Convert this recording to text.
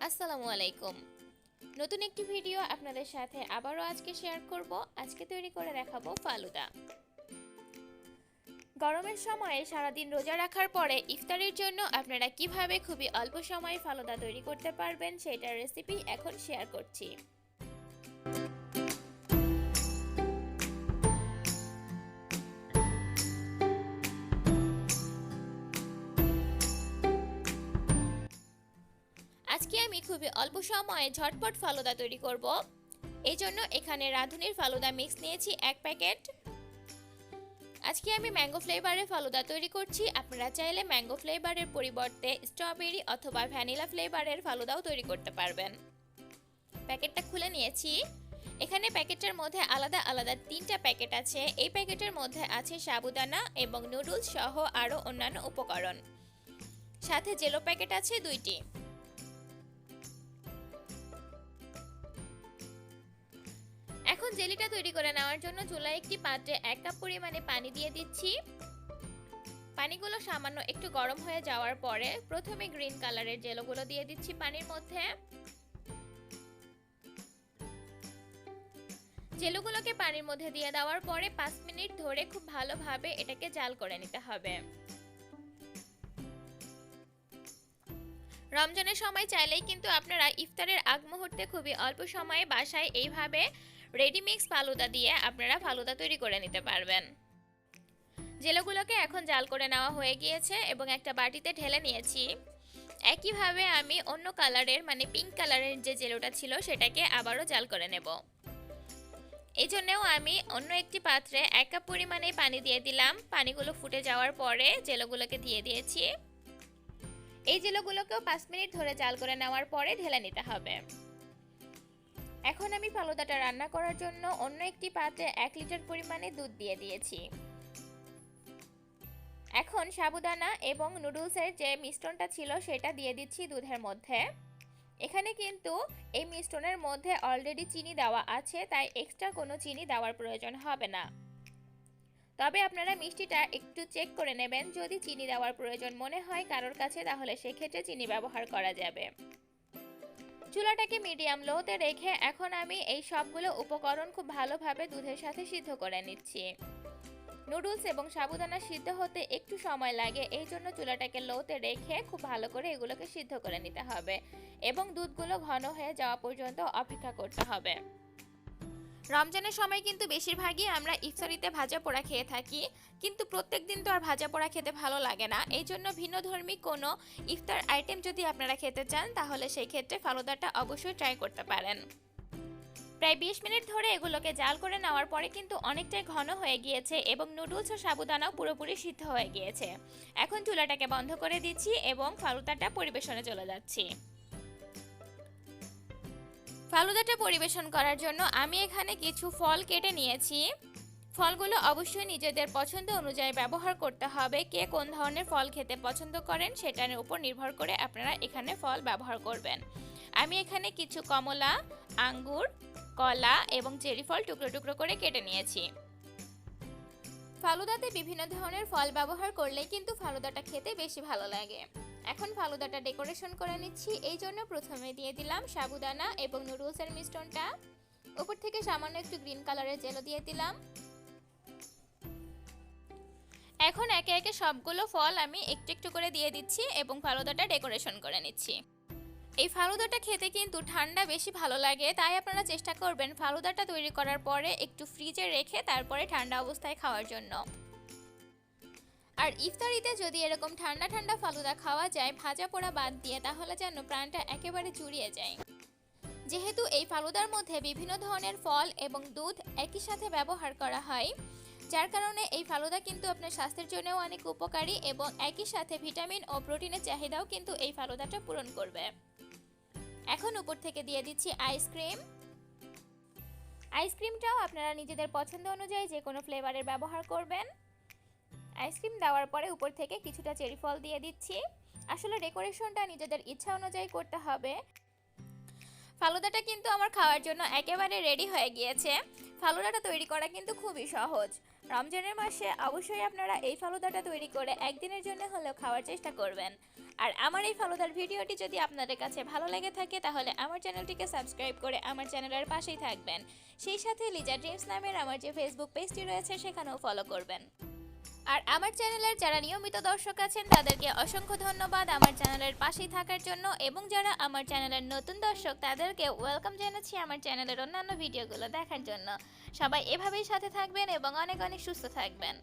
আসসালামু আলাইকুম। নতুন একটি ভিডিও আপনাদের সাথে আবারও আজকে শেয়ার করব। আজকে তৈরি করে দেখাবো ফালুদা। গরমের সময়ে সারাদিন রোজা রাখার পরে ইফতারের জন্য আপনারা কিভাবে খুবই অল্প সময়ে ফালুদা তৈরি করতে পারবেন সেটার রেসিপি এখন শেয়ার করছি। আজকে আমি খুবই অল্প সময়ে ঝটপট ফালুদা তৈরি করব। এই জন্য এখানে রাঁধুনির ফালুদা মিক্স নিয়েছি 1 প্যাকেট। আজকে আমি ম্যাঙ্গো ফ্লেভারের ফালুদা তৈরি করছি। আপনারা চাইলে ম্যাঙ্গো ফ্লেভারের পরিবর্তে স্ট্রবেরি অথবা ভ্যানিলা ফ্লেভারের ফালুদাও তৈরি করতে পারবেন। প্যাকেটটা খুলে নিয়েছি। এখানে প্যাকেটের মধ্যে আলাদা আলাদা 3টা প্যাকেট আছে। এই প্যাকেটের মধ্যে আছে সাবুদানা এবং নুডলস সহ আরও অন্যান্য উপকরণ। সাথে জেলো প্যাকেট আছে 2টি। এখন জেলিটা তৈরি করে নেওয়ার জন্য চুলায় একটি পাত্রে 1 কাপ পরিমাণে পানি দিয়ে দিচ্ছি। পানিগুলো সামান্য একটু গরম হয়ে যাওয়ার পরে প্রথমে গ্রিন কালারের জেলোগুলো দিয়ে দিচ্ছি পানির মধ্যে। জেলোগুলোকে পানির মধ্যে দিয়ে দেওয়ার পরে 5 মিনিট ধরে খুব ভালোভাবে এটাকে জাল করে নিতে হবে। রমজানের সময় চাইলেই কিন্তু আপনারা ইফতারের আগ মুহূর্তে খুবই অল্প সময়ে বাসায় এইভাবে রেডি মিক্স ফালুদা দিয়ে আপনারা ফালুদা তৈরি করে নিতে পারবেন। জেলোগুলোকে এখন জাল করে নেওয়া হয়ে গিয়েছে এবং একটা বাটিতে ঢেলে নিয়েছি। একইভাবে আমি অন্য কালারের মানে পিঙ্ক কালারের যে জেলোটা ছিল সেটাকে আবারও জাল করে নেব। এই জন্যও আমি অন্য একটি পাত্রে 1 কাপ পরিমাণে পানি দিয়ে দিলাম। পানিগুলো ফুটে যাওয়ার পরে জেলোগুলোকে দিয়ে দিয়েছি। এই জেলোগুলোকেও 5 মিনিট ধরে জাল করে নেওয়ার পরে ঢেলে নিতে হবে। এখন আমি ফালুদাটা রান্না করার জন্য অন্য একটি পাত্রে 1 লিটার পরিমাণে দুধ দিয়ে দিয়েছি। এখন সাবুদানা এবং নুডলসের যে মিশ্রণটা ছিল সেটা দিয়ে দিচ্ছি দুধের মধ্যে। এখানে কিন্তু এই মিশ্রণের মধ্যে অলরেডি চিনি দেওয়া আছে, তাই এক্সট্রা কোনো চিনি দেওয়ার প্রয়োজন হবে না। তবে আপনারা মিষ্টিটা একটু চেক করে নেবেন। যদি চিনি দেওয়ার প্রয়োজন মনে হয় কারোর কাছে তাহলে সেক্ষেত্রে চিনি ব্যবহার করা যাবে। চুলাটাকে মিডিয়াম লোতে রেখে এখন আমি এই সবগুলো উপকরণ খুব ভালোভাবে দুধের সাথে সিদ্ধ করে নিচ্ছি। নুডলস এবং সাবুদানা সিদ্ধ হতে একটু সময় লাগে, এই জন্য চুলাটাকে লোতে রেখে খুব ভালো করে এগুলোকে সিদ্ধ করে নিতে হবে এবং দুধগুলো ঘন হয়ে যাওয়া পর্যন্ত অপেক্ষা করতে হবে। রমজানের সময় কিন্তু বেশিরভাগই আমরা ইফতারিতে ভাজা পোড়া খেয়ে থাকি, কিন্তু প্রত্যেক দিন তো আর ভাজা পোড়া খেতে ভালো লাগে না। এই জন্য ভিন্নধর্মী কোনো ইফতার আইটেম যদি আপনারা খেতে চান তাহলে সেই ক্ষেত্রে ফালুদাটা অবশ্যই ট্রাই করতে পারেন। প্রায় 20 মিনিট ধরে এগুলোকে জাল করে নেওয়ার পরে কিন্তু অনেকটাই ঘন হয়ে গিয়েছে এবং নুডলস ও সাবুদানাও পুরোপুরি সিদ্ধ হয়ে গিয়েছে। এখন চুলাটাকে বন্ধ করে দিচ্ছি এবং ফালুদাটা পরিবেশনে চলে যাচ্ছি। ফালুদাটা পরিবেশন করার জন্য আমি এখানে কিছু ফল কেটে নিয়েছি। ফলগুলো অবশ্যই নিজেদের পছন্দ অনুযায়ী ব্যবহার করতে হবে। কে কোন ধরনের ফল খেতে পছন্দ করেন সেটার উপর নির্ভর করে আপনারা এখানে ফল ব্যবহার করবেন। আমি এখানে কিছু কমলা, আঙ্গুর, কলা এবং চেরি ফল টুকরো টুকরো করে কেটে নিয়েছি। ফালুদাতে বিভিন্ন ধরনের ফল ব্যবহার করলে কিন্তু ফালুদাটা খেতে বেশি ভালো লাগে। এখন ফালুদাটা ডেকোরেশন করে নিচ্ছি। এই জন্য প্রথমে দিয়ে দিলাম সাবুদানা এবং নুডলসের মিশ্রণটা। উপর থেকে সামান্য একটু গ্রিন কালারের জেলো দিয়ে দিলাম। এখন একে একে সবগুলো ফল আমি একটু একটু করে দিয়ে দিচ্ছি এবং ফালুদাটা ডেকোরেশন করে নিচ্ছি। এই ফালুদাটা খেতে কিন্তু ঠান্ডা বেশি ভালো লাগে, তাই আপনারা চেষ্টা করবেন ফালুদাটা তৈরি করার পরে একটু ফ্রিজে রেখে তারপরে ঠান্ডা অবস্থায় খাওয়ার জন্য। আর ইফতারিতে যদি এরকম ঠান্ডা ঠান্ডা ফালুদা খাওয়া যায় ভাজা পোড়া বাদ দিয়ে, তাহলে যেন প্রাণটা একেবারে জুড়িয়ে যায়। যেহেতু এই ফালুদার মধ্যে বিভিন্ন ধরনের ফল এবং দুধ একই সাথে ব্যবহার করা হয়, যার কারণে এই ফালুদা কিন্তু আপনার স্বাস্থ্যের জন্যও অনেক উপকারী এবং একই সাথে ভিটামিন ও প্রোটিনের চাহিদাও কিন্তু এই ফালুদাটা পূরণ করবে। এখন উপর থেকে দিয়ে দিচ্ছি আইসক্রিম। আইসক্রিমটাও আপনারা নিজেদের পছন্দ অনুযায়ী যে কোনো ফ্লেভারের ব্যবহার করবেন। আইসক্রিম দেওয়ার পরে উপর থেকে কিছুটা চেরি ফল দিয়ে দিচ্ছি। আসলে ডেকোরেশনটা নিজেদের ইচ্ছা অনুযায়ী করতে হবে। ফালুদাটা কিন্তু আমার খাওয়ার জন্য একেবারে রেডি হয়ে গিয়েছে। ফালুদাটা তৈরি করা কিন্তু খুবই সহজ। রমজানের মাসে অবশ্যই আপনারা এই ফালুদাটা তৈরি করে একদিনের জন্য হলেও খাওয়ার চেষ্টা করবেন। আর আমার এই ফালুদার ভিডিওটি যদি আপনাদের কাছে ভালো লেগে থাকে তাহলে আমার চ্যানেলটিকে সাবস্ক্রাইব করে আমার চ্যানেলের পাশেই থাকবেন। সেই সাথে লিজা ড্রিমস নামের আমার যে ফেসবুক পেজটি রয়েছে সেখানেও ফলো করবেন। আর আমার চ্যানেলের যারা নিয়মিত দর্শক আছেন তাদেরকে অসংখ্য ধন্যবাদ আমার চ্যানেলের পাশেই থাকার জন্য, এবং যারা আমার চ্যানেলের নতুন দর্শক তাদেরকে ওয়েলকাম জানাচ্ছি আমার চ্যানেলের অন্যান্য ভিডিওগুলো দেখার জন্য। সবাই এভাবেই সাথে থাকবেন এবং অনেক অনেক সুস্থ থাকবেন।